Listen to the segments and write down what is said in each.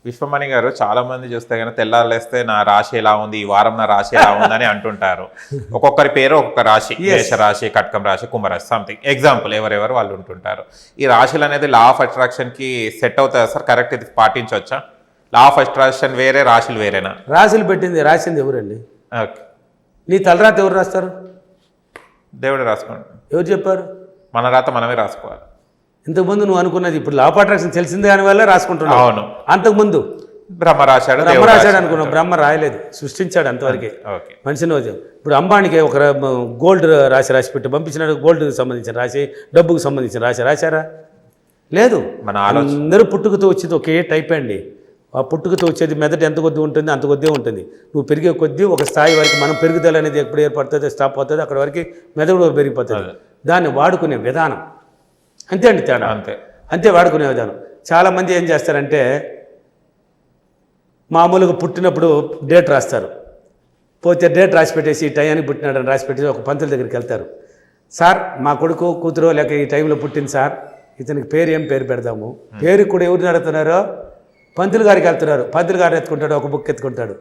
విశ్వమణి గారు చాలా మంది చూస్తే కనుక తెల్లారులేస్తే నా రాశి ఎలా ఉంది, ఈ వారం నా రాశి ఎలా ఉందని అంటుంటారు. ఒక్కొక్కరి పేరు ఒక్కొక్క రాశి, మేష రాశి, కటకం రాశి, కుంభరాశి, సంథింగ్ ఎగ్జాంపుల్ ఎవరెవరు వాళ్ళు ఉంటుంటారు. ఈ రాశులు అనేది లా ఆఫ్ అట్రాక్షన్ కి సెట్ అవుతుంది సార్? కరెక్ట్, ఇది పాటించవచ్చా? లా ఆఫ్ అట్రాక్షన్ వేరే, రాశులు వేరేనా? రాశులు రాసింది ఎవరండి? ఓకే, నీ తలరాత ఎవరు రాస్తారు? దేవుడు రాసుకోండి. ఎవరు చెప్పారు? మన రాత మనమే రాసుకోవాలి. ఇంతకుముందు నువ్వు అనుకున్నది ఇప్పుడు లా ఆఫ్ అట్రాక్షన్ తెలిసింది దాని వల్ల రాసుకుంటున్నావు. అవును. అంతకుముందు బ్రహ్మ రాశాడు, బ్రహ్మ రాశాడు అనుకున్నావు. బ్రహ్మ రాయలేదు, సృష్టించాడు అంతవరకే. మనిషిని ఇప్పుడు అంబానీకి ఒక గోల్డ్ రాసి పెట్టి పంపించినాడు. గోల్డ్కి సంబంధించిన రాసి, డబ్బుకు సంబంధించిన రాశారా? లేదు. మన అందరూ పుట్టుకతో వచ్చేది ఒకే టైప్ అండి. ఆ పుట్టుకతో వచ్చేది మెదడు ఎంత కొద్ది ఉంటుంది అంత కొద్దే ఉంటుంది. నువ్వు పెరిగే కొద్దీ ఒక స్థాయి వరకు మనం పెరుగుదల అనేది ఎప్పుడు ఏర్పడుతుంది, స్టాప్ అవుతుంది, అక్కడ వరకు మెదడు పెరిగిపోతుంది. దాన్ని వాడుకునే విధానం అంతే అండి, తేడా అంతే. వాడుకునే విధానం. చాలామంది ఏం చేస్తారంటే మామూలుగా పుట్టినప్పుడు డేట్ రాస్తారు. పోతే డేట్ రాసి పెట్టేసి ఈ టైంకి పుట్టినాడని రాసి పెట్టేసి ఒక పంతుల దగ్గరికి వెళ్తారు. సార్ మా కొడుకు కూతురు లేక ఈ టైంలో పుట్టింది సార్, ఇతనికి ఏం పేరు పెడదాము? పేరు కూడా ఎవరిని అడుగుతున్నారో పంతులు గారికి వెళ్తున్నారు. పంతులు గారు ఎత్తుకుంటాడు, ఒక బుక్ ఎత్తుకుంటాడు.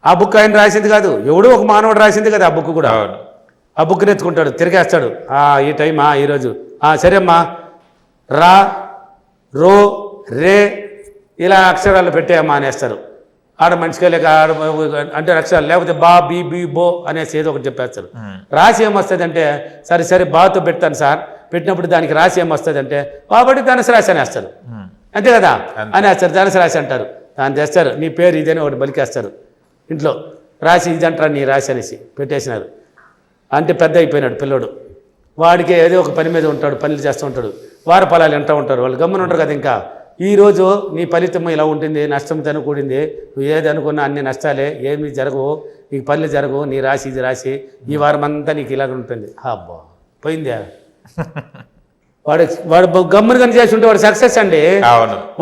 ఆ బుక్ ఆయన రాసింది కాదు, ఎవడో ఒక మానవుడు రాసింది కదా ఆ బుక్ కూడా. ఆ బుక్ని ఎత్తుకుంటాడు, తిరిగేస్తాడు. ఈ టైమా ఈరోజు, సరే అమ్మా, రా, రో, రే ఇలా అక్షరాలు పెట్టేయమ్మా అనేస్తారు. ఆడ మనిషిగా లేక ఆడ అంటే అక్షరాలు, లేకపోతే బా, బి, బి, బో అనేసి ఏదో ఒకటి చెప్పేస్తారు. రాసి ఏమొస్తుంది అంటే సరే బాతో పెడతాను సార్, పెట్టినప్పుడు దానికి రాసి ఏమొస్తుంది అంటే బాబట్టి ధనుసు రాసి అనేస్తారు. అంతే కదా అనేస్తారు. ధనుసు రాసి అంటారు. దాన్ని తెస్తారు, నీ పేరు ఇదేని ఒకటి బలికేస్తారు. ఇంట్లో రాసి ఇది అంటారా నీ రాసి అనేసి పెట్టేసినారు. అంటే పెద్ద అయిపోయినాడు పిల్లోడు. వాడికి ఏదో ఒక పని మీద ఉంటాడు, పనులు చేస్తూ ఉంటాడు. వార ఫలాలు వింటూ ఉంటారు. వాళ్ళు గమ్మున ఉంటారు కదా. ఇంకా ఈరోజు నీ ఫలితం ఇలా ఉంటుంది, నష్టంతో కూడింది, నువ్వు ఏది అనుకున్నా అన్ని నష్టాలే, ఏమి జరగవు, నీకు పనులు జరగవు, నీ రాసి ఇది రాసి ఈ వారం అంతా నీకు ఇలాగ ఉంటుంది. అబ్బా పోయిందా? వాడు గమ్మును కానీ చేసి ఉంటే వాడు సక్సెస్ అండి.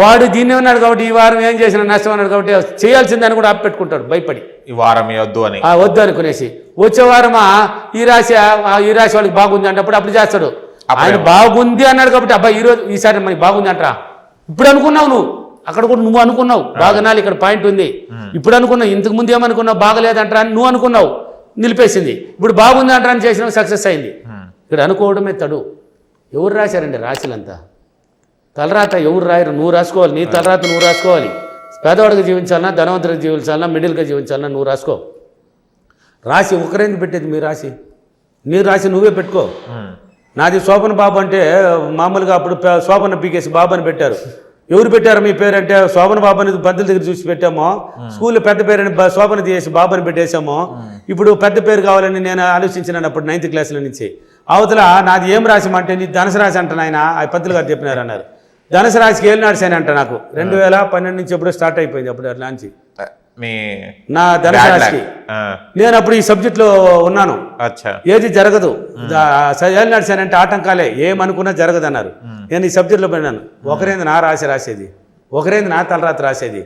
వాడు దీన్ని ఉన్నాడు కాబట్టి ఈ వారం ఏం చేసిన నష్టం అన్నాడు కాబట్టి చేయాల్సిందని కూడా ఆపెట్టుకుంటాడు భయపడి. ఈ వారం వద్దు అని వద్దు అనుకునేసి వచ్చే వారమా ఈ రాశి వాళ్ళకి బాగుంది అంటే అప్పుడు చేస్తాడు. ఆయన బాగుంది అన్నాడు కాబట్టి అబ్బాయి ఈరోజు ఈసారి మనకి బాగుంది అంటారా? ఇప్పుడు అనుకున్నావు నువ్వు, అక్కడ కూడా నువ్వు అనుకున్నావు బాగున్నాలి, ఇక్కడ పాయింట్ ఉంది. ఇప్పుడు అనుకున్నావు, ఇంతకు ముందు ఏమనుకున్నావు బాగలేదంటారా అని నువ్వు అనుకున్నావు, నిలిపేసింది. ఇప్పుడు బాగుంది అంటారా అని చేసిన సక్సెస్ అయింది. ఇక్కడ అనుకోవడమే తడు. ఎవరు రాశారండి రాశులంతా? తలరాత ఎవరు రాయరు, నువ్వు రాసుకోవాలి. నీ తలరాత నువ్వు రాసుకోవాలి. పేదవాడికి జీవించాలన్నా, ధనవంతుడికి జీవించాలన్నా, మిడిల్గా జీవించాలన్నా నువ్వు రాసుకో. రాసి ఒకరేంది పెట్టేది? మీ రాశి నీ రాశి నువ్వే పెట్టుకో. నాది శోభన బాబు అంటే మామూలుగా అప్పుడు శోభన పీకేసి బాబు అని పెట్టారు. ఎవరు పెట్టారు మీ పేరు అంటే శోభన బాబు అనేది పంతుల దగ్గర చూసి పెట్టామో, స్కూల్లో పెద్ద పేరుని శోభన చేసి బాబు అని పెట్టేశామో. ఇప్పుడు పెద్ద పేరు కావాలని నేను ఆలోచించినాను అప్పుడు 9th క్లాస్లో నుంచి. అవతల నాది ఏం రాసి అంటే నీ ధనుసు రాశి అంటాను ఆయన, ఆ పంతులు గారు చెప్పినారు అన్నారు. ధనుసు రాశికి ఏళ్ళు నడిచాను అంట. నాకు 2012 నుంచి ఎప్పుడో స్టార్ట్ అయిపోయింది అప్పుడు లాంచి నా ధనుసు రాశికి. నేను అప్పుడు ఈ సబ్జెక్ట్లో ఉన్నాను. ఏది జరగదు, ఏళ్ళు నడిచానంటే ఆటంకాలే, ఏమనుకున్నా జరగదు అన్నారు. నేను ఈ సబ్జెక్ట్లో పోయినాను. ఒకరేంది నా రాశి రాసేది, ఒకరేంది నా తలరాత రాసేది.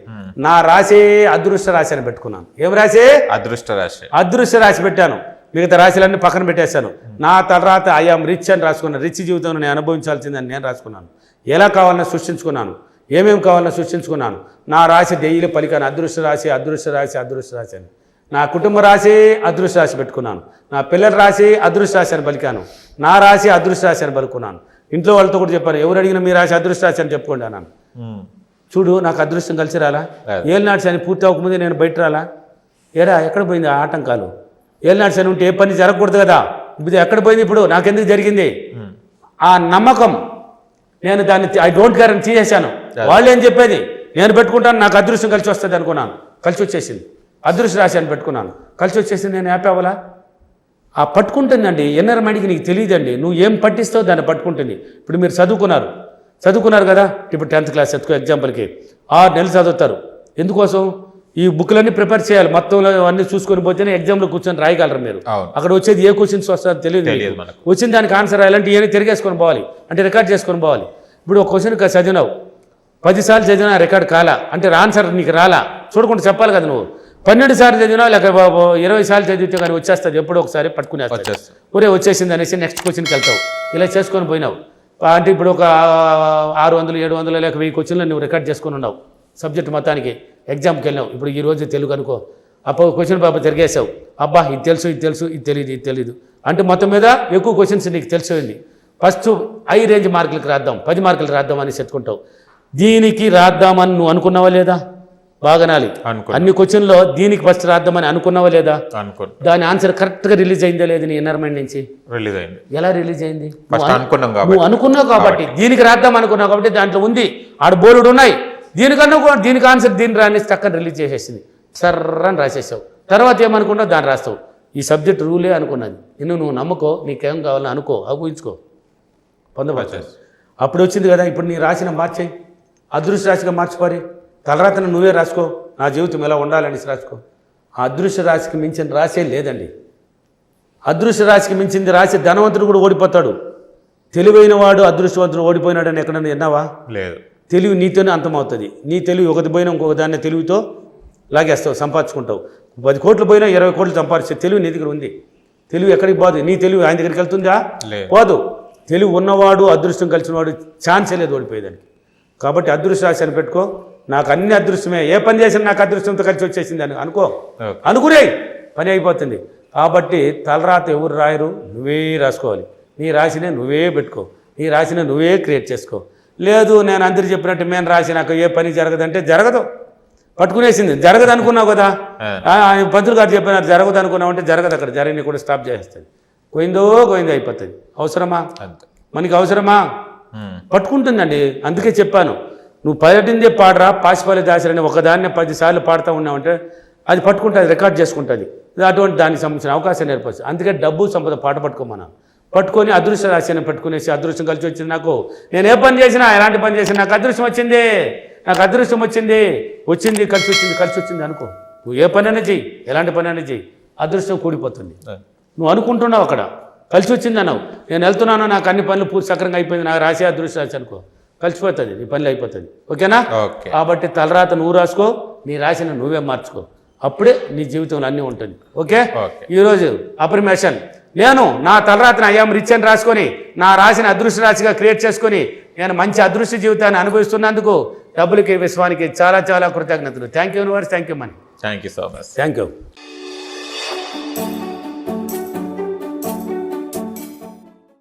నా రాశి అదృష్ట రాశి అని పెట్టుకున్నాను. ఏం రాసి? అదృష్ట రాశి పెట్టాను. మిగతా రాశులన్నీ పక్కన పెట్టేశాను. నా తలరాత ఐఆమ్ రిచ్ అని రాసుకున్నాను. రిచ్ జీవితం నేను అనుభవించాల్సిందని నేను రాసుకున్నాను. ఎలా కావాలన్నా సృష్టించుకున్నాను, ఏమేమి కావాలన్నా సృష్టించుకున్నాను. నా రాశి డైలీ పలికాను, అదృష్ట రాశి అదృష్ట రాశి అదృష్ట రాశి అని. నా కుటుంబ రాశి అదృష్ట రాశి పెట్టుకున్నాను. నా పిల్లల రాశి అదృష్ట రాశి అని పలికాను. నా రాశి అదృష్ట రాశి అని పలుకున్నాను. ఇంట్లో వాళ్ళతో కూడా చెప్పాను, ఎవరు అడిగినా మీ రాశి అదృష్ట రాశి అని చెప్పుకోండి అన్నాను. చూడు నాకు అదృష్టం కలిసి రాలా, ఏళ్ళనాడు శని పూర్తి అవ్వకముందే నేను బయట రాలా. ఎక్కడ పోయింది ఆ ఆటంకాలు? ఏళ్ళనాడు శని ఉంటే ఏ పని జరగకూడదు కదా, ఇది ఎక్కడ పోయింది? ఇప్పుడు నాకెందుకు జరిగింది? ఆ నమ్మకం, నేను దాన్ని ఐ డోంట్ కేర్ అని తీసేశాను. వాళ్ళు ఏం చెప్పేది నేను పెట్టుకుంటాను, నాకు అదృష్టం కలిసి వస్తుంది అనుకున్నాను. కలిసి వచ్చేసింది. అదృష్ట రాశి అని పెట్టుకున్నాను, కలిసి వచ్చేసింది. నేను హ్యాపీ అవ్వాలా? ఆ పట్టుకుంటుందండి ఇన్నర్ మైండ్కి. నీకు తెలియదండి, నువ్వు ఏం పట్టిస్తావు దాన్ని పట్టుకుంటుంది. ఇప్పుడు మీరు చదువుకున్నారు కదా, ఇప్పుడు 10th క్లాస్ ఎగ్జాంపుల్కి 6 నెలలు చదువుతారు. ఎందుకోసం? ఈ బుక్లన్నీ ప్రిపేర్ చేయాలి. మొత్తం అన్నీ చూసుకొని పోతేనే ఎగ్జామ్లో కూర్చొని రాయగలరు మీరు. అక్కడ వచ్చేది ఏ క్వశ్చన్స్ వస్తుందో తెలియదు. వచ్చిన దానికి ఆన్సర్ రాయాలంటే ఏమైనా తిరిగేసుకొని పోవాలి, అంటే రికార్డ్ చేసుకొని పోవాలి. ఇప్పుడు ఒక క్వశ్చన్ చదివినావు, 10 సార్లు చదివినా రికార్డ్ కాలా అంటే ఆన్సర్ నీకు రాలా, చూడకుండా చెప్పాలి కదా. నువ్వు 12 సార్లు చదివినా లేక 20 సార్లు చదివితే కానీ వచ్చేస్తుంది. ఎప్పుడో ఒకసారి పట్టుకునేస్తావు, ఒరే వచ్చేసింది అనేసి నెక్స్ట్ క్వశ్చన్కి వెళ్తావు. ఇలా చేసుకొని పోయినావు అంటే ఇప్పుడు ఒక 600, 700 లేక 1000 క్వశ్చన్లు నువ్వు రికార్డ్ చేసుకొని ఉన్నావు. సబ్జెక్ట్ మొత్తానికి ఎగ్జామ్కి వెళ్ళావు. ఇప్పుడు ఈ రోజు తెలుగు అనుకో, అప్పుడు క్వశ్చన్ పేపర్ తిరిగేసావు, అబ్బా ఇది తెలుసు ఇది తెలియదు అంటే మొత్తం మీద ఎక్కువ క్వశ్చన్స్ నీకు తెలిసింది. ఫస్ట్ హై రేంజ్ మార్కులకి రాద్దాం, 10 మార్కులు రాద్దామని చెప్పుకుంటావు. దీనికి రాద్దామని నువ్వు అనుకున్నావా లేదా? బాగా నాలి అన్ని క్వశ్చన్లో దీనికి ఫస్ట్ రాద్దామని అనుకున్నావా లేదా? దాని ఆన్సర్ కరెక్ట్గా రిలీజ్ అయిందా లేదు నీ ఇన్నర్ మైండ్ నుంచి? రిలీజ్ అయింది. ఎలా రిలీజ్ అయింది? నువ్వు అనుకున్నావు కాబట్టి, దీనికి రాద్దాం అనుకున్నావు కాబట్టి దాంట్లో ఉంది, ఆడ బోర్డు ఉన్నాయి, దీనికి ఆన్సర్ దీని రాని టక్కని రిలీజ్ చేసేసింది, సర్రని రాసేసావు. తర్వాత ఏమనుకున్నావు దాన్ని రాస్తావు. ఈ సబ్జెక్ట్ రూలే అనుకున్నది, నువ్వు నమ్ముకో, నీకేం కావాలని అనుకో, ఊహించుకో, పొందవచ్చు. అప్పుడు వచ్చింది కదా, ఇప్పుడు నీ రాసిన మార్చేయి, అదృష్ట రాశిగా మార్చిపారి, తలరాతను నువ్వే రాసుకో, నా జీవితం ఎలా ఉండాలని రాసుకో. ఆ అదృష్ట రాశికి మించిన రాసే లేదండి. అదృష్ట రాశికి మించింది రాసి ధనవంతుడు కూడా ఓడిపోతాడు. తెలివైన వాడు అదృష్టవంతుడు ఓడిపోయినాడని ఎక్కడన్నా విన్నావా? లేదు. తెలివి నీతోనే అంతమవుతుంది. నీ తెలివి ఒకటి పోయినా ఇంకొక దాన్ని తెలివితో లాగేస్తావు, సంపాదించుకుంటావు. 10 కోట్లు పోయినా 20 కోట్లు సంపాదించే తెలివి నీ దగ్గర ఉంది. తెలివి ఎక్కడికి పోదు, నీ తెలివి ఆయన దగ్గరికి వెళ్తుందా? పోదు. తెలివి ఉన్నవాడు అదృష్టం కలిసిన వాడు ఛాన్సే లేదు ఓడిపోయేదానికి. కాబట్టి అదృష్ట రాశి అని పెట్టుకో, నాకు అన్ని అదృష్టమే, ఏ పని చేసినా నాకు అదృష్టంతో కలిసి వచ్చేసింది అని అనుకునే పని అయిపోతుంది. కాబట్టి తలరాత ఎవరు రాయరు, నువ్వే రాసుకోవాలి. నీ రాశినే నువ్వే పెట్టుకో, నీ రాశిని నువ్వే క్రియేట్ చేసుకో. లేదు నేను అందరు చెప్పినట్టు మేము రాసి నాకు ఏ పని జరగదంటే జరగదు, పట్టుకునేసింది. జరగదు అనుకున్నావు కదా, పంతులు గారు చెప్పినారు జరగదు అనుకున్నావు అంటే జరగదు, అక్కడ జరిగిన కూడా స్టాప్ చేస్తుంది. పోయిందో అయిపోతుంది. అవసరమా? మనకి అవసరమా? పట్టుకుంటుందండి. అందుకే చెప్పాను, నువ్వు పర్యటిందే పాడరా పాసిపాలి దాసరని ఒకదాన్ని 10 సార్లు పాడుతూ ఉన్నావంటే అది పట్టుకుంటుంది, రికార్డ్ చేసుకుంటుంది. అటువంటి దానికి సంబంధించిన అవకాశం ఏర్పడుతుంది. అందుకే డబ్బు సంపద పాట పట్టుకోమన్నా, పట్టుకొని అదృష్ట రాశిని పెట్టుకునేసి అదృష్టం కలిసి వచ్చింది నాకు, నేను ఏ పని చేసినా ఎలాంటి పని చేసినా నాకు అదృష్టం వచ్చింది, నాకు అదృష్టం వచ్చింది కలిసి వచ్చింది అనుకో. నువ్వు ఏ పని అయినా చెయ్యి, ఎలాంటి పని అయినా చెయ్యి, అదృష్టం కూడిపోతుంది. నువ్వు అనుకుంటున్నావు అక్కడ కలిసి వచ్చింది అన్నావు, నేను వెళ్తున్నాను నాకు అన్ని పనులు పూర్తి సక్రంగా అయిపోయింది, నాకు రాసి అదృష్ట రాశి అనుకో, కలిసిపోతుంది, నీ పనులు అయిపోతుంది. ఓకేనా? కాబట్టి తలరాత నువ్వు రాసుకో, నీ రాశిని నువ్వే మార్చుకో, అప్పుడే నీ జీవితంలో అన్నీ ఉంటుంది. ఓకే? ఈరోజు అప్రిమేషన్, నేను నా తలరాతను ఐఎమ్ రిచ్ అని రాసుకొని నా రాశిని అదృష్ట రాశిగా క్రియేట్ చేసుకొని నేను మంచి అదృష్ట జీవితాన్ని అనుభవిస్తున్నందుకు డబ్బులకి విశ్వానికి చాలా చాలా కృతజ్ఞతలు. Thank you universe, thank you money, thank you so much, thank you.